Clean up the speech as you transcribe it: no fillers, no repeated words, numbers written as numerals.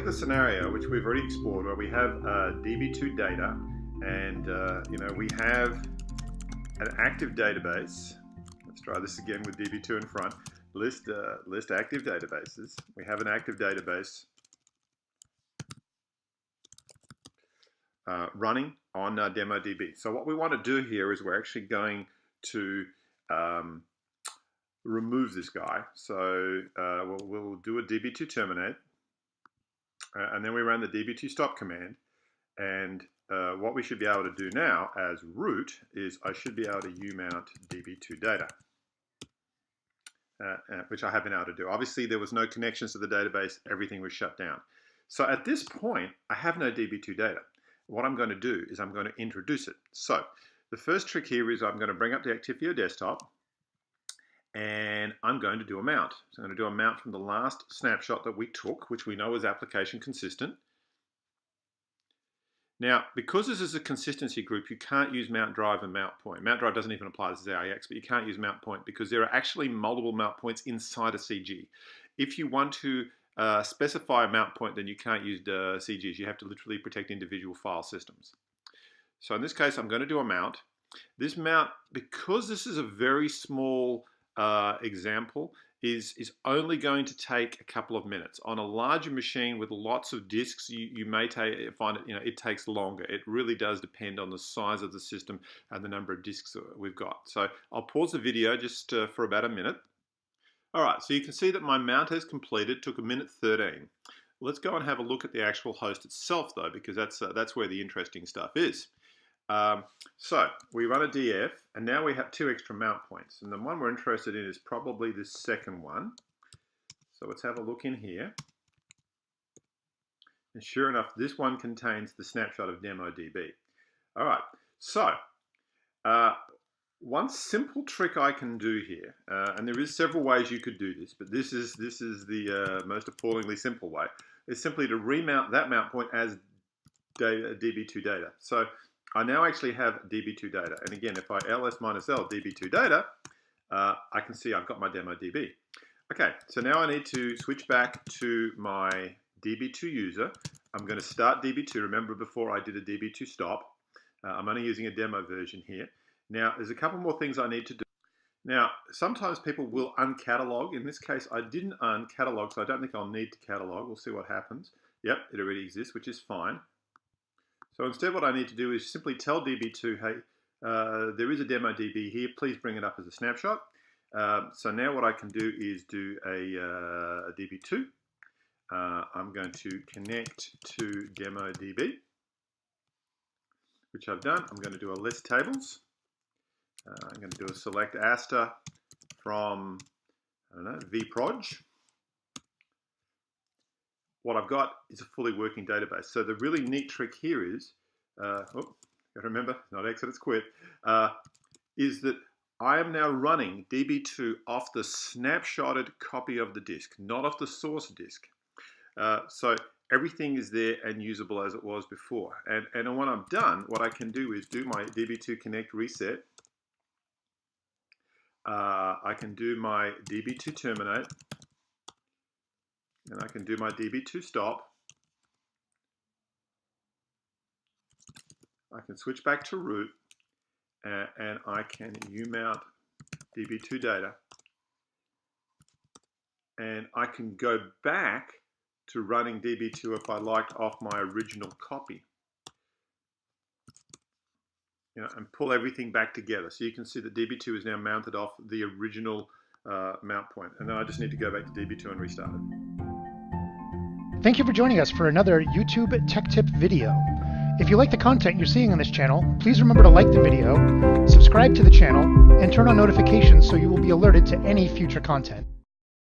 take the scenario which we've already explored, where we have DB2 data, and we have an active database. Let's try this again with DB2 in front. List active databases. We have an active database running on DemoDB. So what we want to do here is we're actually going to remove this guy. So we'll do a DB2 terminate, and then we run the DB2 stop command. And what we should be able to do now as root is I should be able to umount DB2 data, which I have been able to do. Obviously, there was no connections to the database. Everything was shut down. So at this point, I have no DB2 data. What I'm going to do is I'm going to introduce it. So the first trick here is I'm going to bring up the Actifio desktop, and I'm going to do a mount. So I'm going to do a mount from the last snapshot that we took, which we know is application consistent. Now, because this is a consistency group, you can't use mount drive and mount point. Mount drive doesn't even apply, this is AIX, but you can't use mount point because there are actually multiple mount points inside a CG. If you want to specify a mount point, then you can't use CGs. You have to literally protect individual file systems. So in this case, I'm going to do a mount. This mount, because this is a very small example, is only going to take a couple of minutes. On a larger machine with lots of disks, you may find it, it takes longer. It really does depend on the size of the system and the number of disks that we've got. So I'll pause the video just for about a minute. All right, so you can see that my mount has completed. Took 1:13. Let's go and have a look at the actual host itself, though, because that's where the interesting stuff is. So we run a DF, and now we have 2 extra mount points, and the one we're interested in is probably this second one. So let's have a look in here, and sure enough, this one contains the snapshot of DemoDB. All right, so one simple trick I can do here, and there is several ways you could do this, but this is the most appallingly simple way, is simply to remount that mount point as DB2 data. So I now actually have DB2 data, and again, if I ls-l DB2 data, I can see I've got my DemoDB. Okay, so now I need to switch back to my DB2 user. I'm going to start DB2. Remember, before I did a DB2 stop. I'm only using a demo version here. Now, there's a couple more things I need to do. Now, sometimes people will uncatalog. In this case, I didn't uncatalog, so I don't think I'll need to catalog. We'll see what happens. Yep, it already exists, which is fine. So instead, what I need to do is simply tell DB2, hey, there is a DemoDB here. Please bring it up as a snapshot. So now what I can do is do a DB2. I'm going to connect to DemoDB, which I've done. I'm going to do a list tables. I'm going to do a select aster from, vproj. What I've got is a fully working database. So the really neat trick here is, got to remember, not exit, it's quit, is that I am now running DB2 off the snapshotted copy of the disk, not off the source disk. So everything is there and usable as it was before. And when I'm done, what I can do is do my DB2 connect reset. I can do my DB2 terminate. And I can do my DB2 stop. I can switch back to root, and I can umount DB2 data. And I can go back to running DB2 if I liked off my original copy. And pull everything back together. So you can see that DB2 is now mounted off the original mount point. And then I just need to go back to DB2 and restart it. Thank you for joining us for another YouTube Tech Tip video. If you like the content you're seeing on this channel, please remember to like the video, subscribe to the channel, and turn on notifications so you will be alerted to any future content.